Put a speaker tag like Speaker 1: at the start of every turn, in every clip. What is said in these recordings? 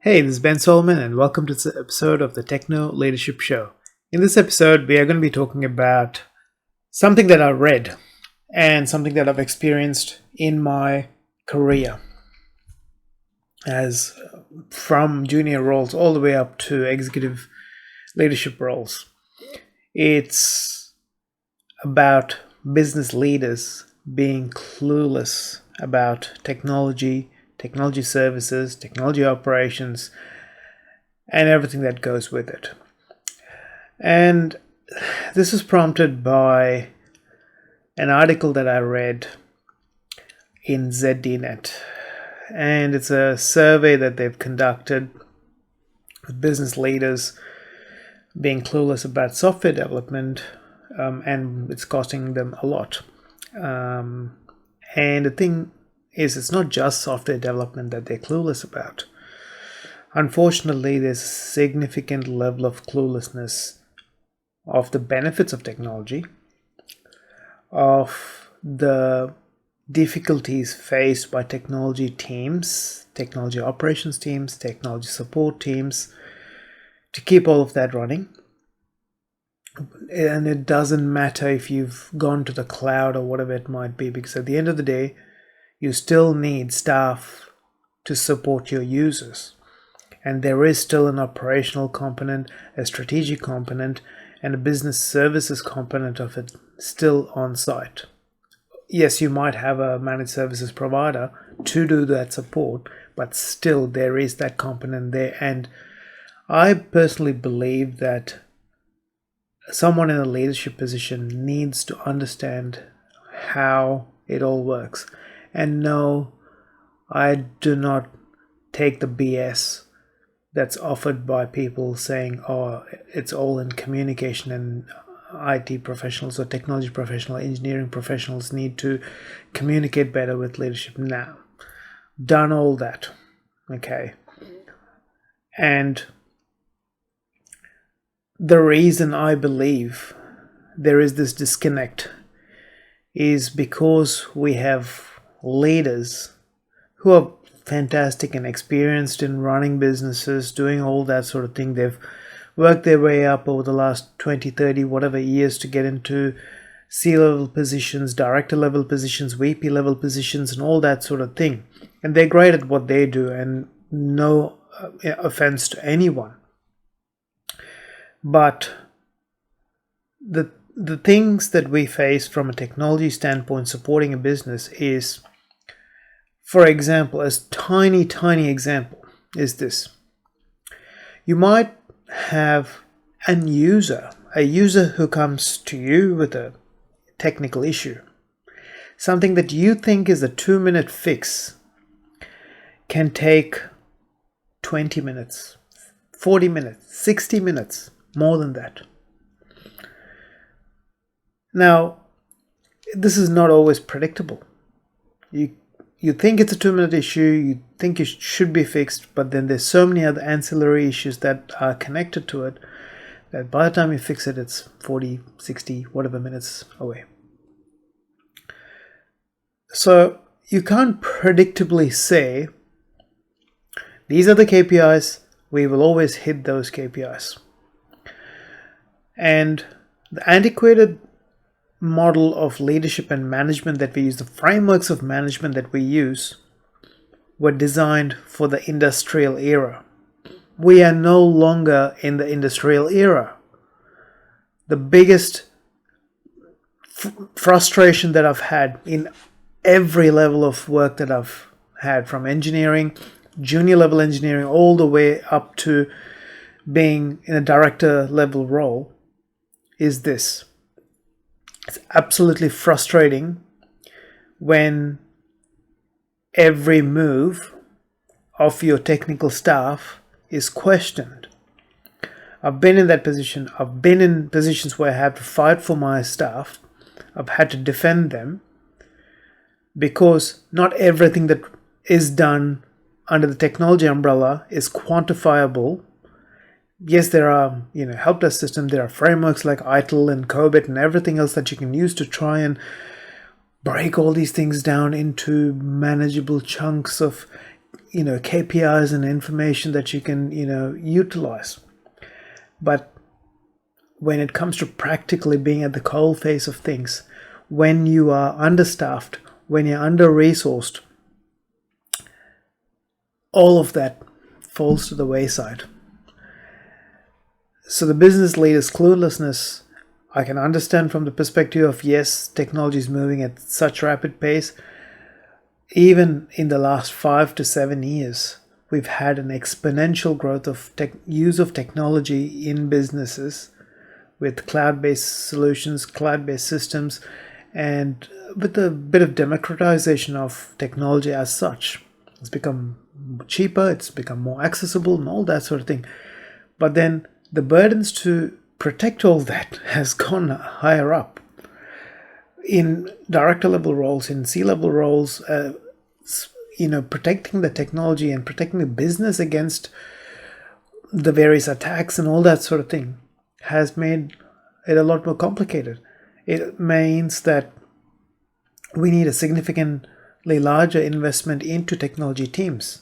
Speaker 1: Hey, this is Ben Solomon, and welcome to this episode of the Techno Leadership Show. In this episode, we are going to be talking about something that I read and something that I've experienced in my career, as from junior roles all the way up to executive leadership roles. It's about business leaders being clueless about technology services, technology operations, and everything that goes with it. And this is prompted by an article that I read in ZDNet. And it's a survey that they've conducted with business leaders being clueless about software development, and it's costing them a lot. And the thing is, it's not just software development that they're clueless about. Unfortunately, there's a significant level of cluelessness of the benefits of technology, of the difficulties faced by technology teams, technology operations teams, technology support teams, to keep all of that running. And it doesn't matter if you've gone to the cloud or whatever it might be, because at the end of the day, you still need staff to support your users. And there is still an operational component, a strategic component, and a business services component of it still on site. Yes, you might have a managed services provider to do that support, but still there is that component there. And I personally believe that someone in a leadership position needs to understand how it all works. And no, I do not take the BS that's offered by people saying, oh, it's all in communication and IT professionals or technology professionals, engineering professionals need to communicate better with leadership. Now, done all that, okay? And the reason I believe there is this disconnect is because we have leaders who are fantastic and experienced in running businesses, doing all that sort of thing. They've worked their way up over the last 20, 30, whatever years to get into C-level positions, director level positions, VP level positions, and all that sort of thing. And they're great at what they do, and no offense to anyone. But the things that we face from a technology standpoint supporting a business is, for example, a tiny example is this. You might have a user who comes to you with a technical issue. Something that you think is a 2-minute fix can take 20 minutes, 40 minutes, 60 minutes, more than that. Now, this is not always predictable. You think it's a 2-minute issue, you think it should be fixed, but then there's so many other ancillary issues that are connected to it that by the time you fix it, it's 40, 60, whatever minutes away. So you can't predictably say, these are the KPIs, we will always hit those KPIs. And the antiquated model of leadership and management that we use, the frameworks of management that we use, were designed for the industrial era. We are no longer in the industrial era. The biggest frustration that I've had in every level of work that I've had, from engineering, junior level engineering, all the way up to being in a director level role, is this. It's absolutely frustrating when every move of your technical staff is questioned. I've been in that position. I've been in positions where I have to fight for my staff. I've had to defend them because not everything that is done under the technology umbrella is quantifiable. Yes, there are, help desk systems, there are frameworks like ITIL and COBIT and everything else that you can use to try and break all these things down into manageable chunks of, KPIs and information that you can utilize. But when it comes to practically being at the coal face of things, when you are understaffed, when you're under-resourced, all of that falls to the wayside. So the business leader's cluelessness, I can understand from the perspective of, yes, technology is moving at such rapid pace. Even in the last 5 to 7 years, we've had an exponential growth of use of technology in businesses with cloud-based solutions, cloud-based systems, and with a bit of democratization of technology as such. It's become cheaper, it's become more accessible and all that sort of thing. But then the burdens to protect all that has gone higher up. In director level roles, in C-level roles, protecting the technology and protecting the business against the various attacks and all that sort of thing has made it a lot more complicated. It means that we need a significantly larger investment into technology teams,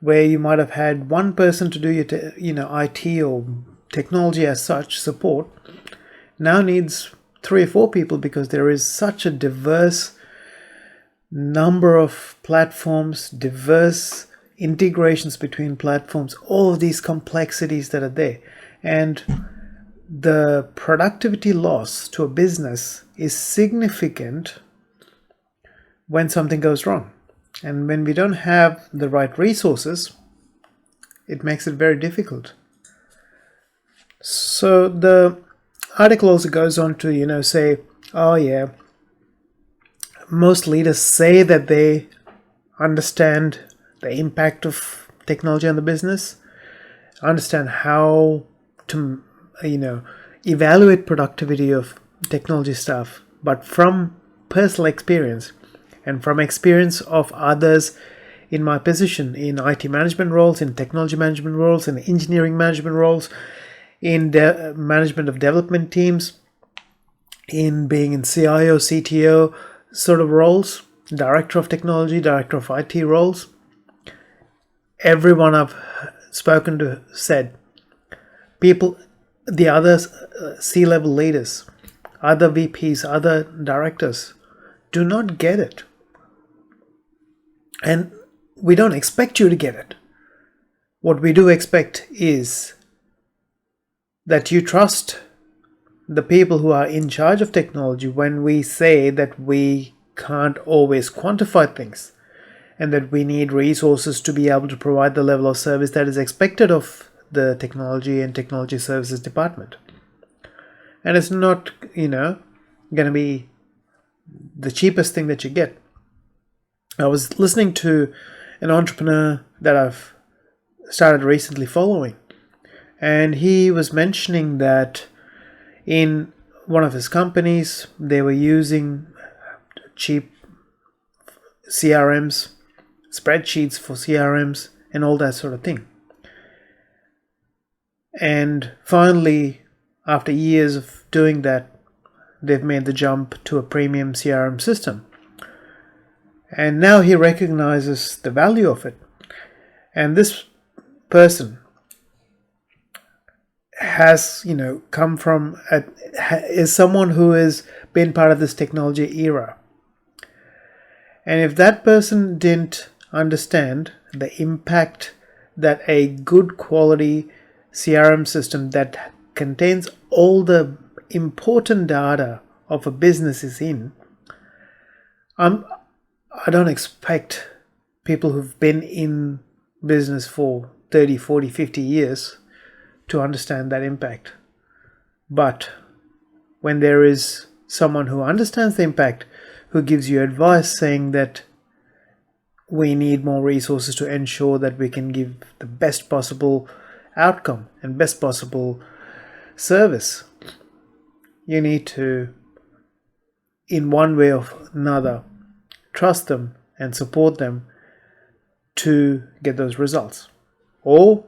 Speaker 1: where you might have had one person to do your IT or technology as such support, now needs 3 or 4 people, because there is such a diverse number of platforms, diverse integrations between platforms, all of these complexities that are there. And the productivity loss to a business is significant when something goes wrong. And when we don't have the right resources, it makes it very difficult. So the article also goes on to, say, oh yeah, most leaders say that they understand the impact of technology on the business, understand how to, evaluate productivity of technology staff. But from personal experience and from experience of others in my position in IT management roles, in technology management roles, in engineering management roles, in management of development teams, in being in CIO, CTO sort of roles, director of technology, director of IT roles, everyone I've spoken to said, people, the other C-level leaders, other VPs, other directors do not get it. And we don't expect you to get it. What we do expect is that you trust the people who are in charge of technology when we say that we can't always quantify things and that we need resources to be able to provide the level of service that is expected of the technology and technology services department. And it's not, going to be the cheapest thing that you get. I was listening to an entrepreneur that I've started recently following, and he was mentioning that in one of his companies, they were using cheap CRMs, spreadsheets for CRMs, and all that sort of thing. And finally, after years of doing that, they've made the jump to a premium CRM system. And now he recognizes the value of it. And this person has, come from, is someone who has been part of this technology era. And if that person didn't understand the impact that a good quality CRM system that contains all the important data of a business is in, I don't expect people who've been in business for 30, 40, 50 years to understand that impact. But when there is someone who understands the impact, who gives you advice saying that we need more resources to ensure that we can give the best possible outcome and best possible service, you need to, in one way or another, trust them and support them to get those results. Or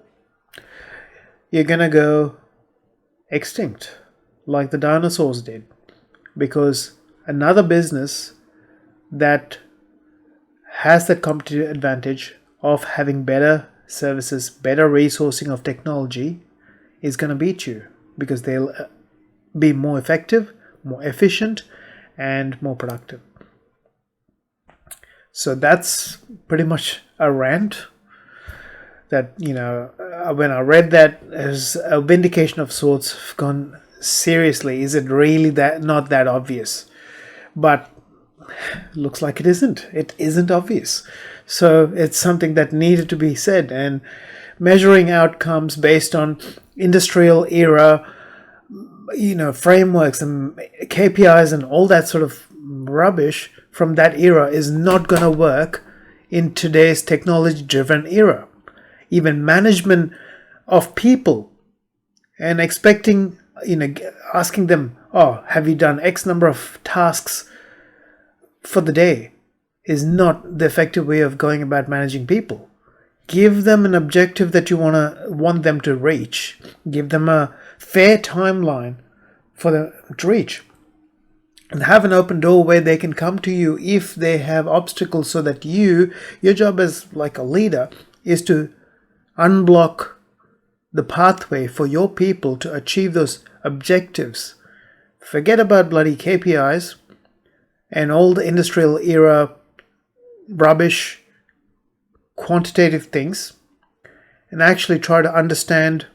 Speaker 1: you're going to go extinct like the dinosaurs did, because another business that has that competitive advantage of having better services, better resourcing of technology is going to beat you, because they'll be more effective, more efficient, and more productive. So that's pretty much a rant that, when I read that as a vindication of sorts, I've gone, seriously, is it really not that obvious? But looks like it isn't. It isn't obvious. So it's something that needed to be said. And measuring outcomes based on industrial era, frameworks and KPIs and all that sort of rubbish from that era is not going to work in today's technology-driven era. Even management of people and expecting, asking them, oh, have you done X number of tasks for the day, is not the effective way of going about managing people. Give them an objective that you want them to reach. Give them a fair timeline for them to reach. And have an open door where they can come to you if they have obstacles, so that your job as like a leader is to unblock the pathway for your people to achieve those objectives. Forget about bloody KPIs and all the industrial era rubbish quantitative things, and actually try to understand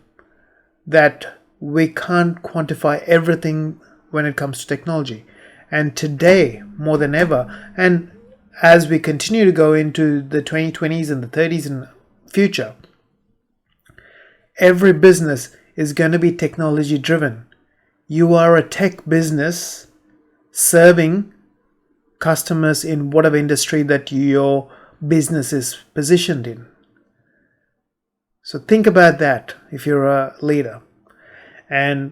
Speaker 1: that we can't quantify everything when it comes to technology. And today, more than ever, and as we continue to go into the 2020s and the 30s and future, every business is going to be technology driven. You are a tech business serving customers in whatever industry that your business is positioned in. So think about that if you're a leader. And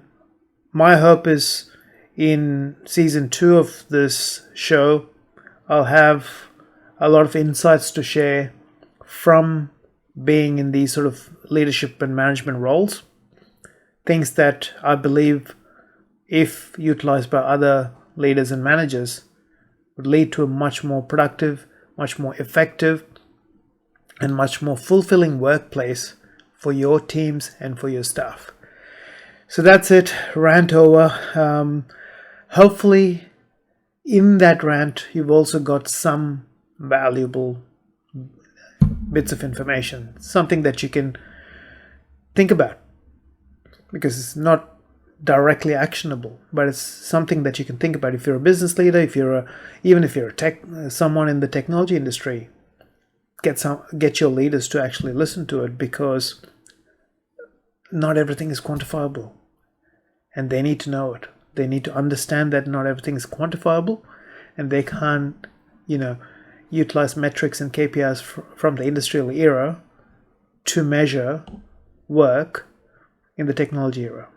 Speaker 1: my hope is in season 2 of this show, I'll have a lot of insights to share from being in these sort of leadership and management roles. Things that I believe, if utilized by other leaders and managers, would lead to a much more productive, much more effective, and much more fulfilling workplace for your teams and for your staff. So that's it, rant over. Hopefully in that rant you've also got some valuable bits of information, something that you can think about, because it's not directly actionable, but it's something that you can think about. If you're a business leader, even if you're someone in the technology industry, get your leaders to actually listen to it, because not everything is quantifiable, and they need to know it. They need to understand that not everything is quantifiable, and they can't, utilize metrics and KPIs from the industrial era to measure work in the technology era.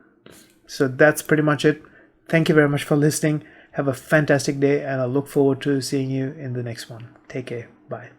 Speaker 1: So that's pretty much it. Thank you very much for listening. Have a fantastic day, and I look forward to seeing you in the next one. Take care. Bye.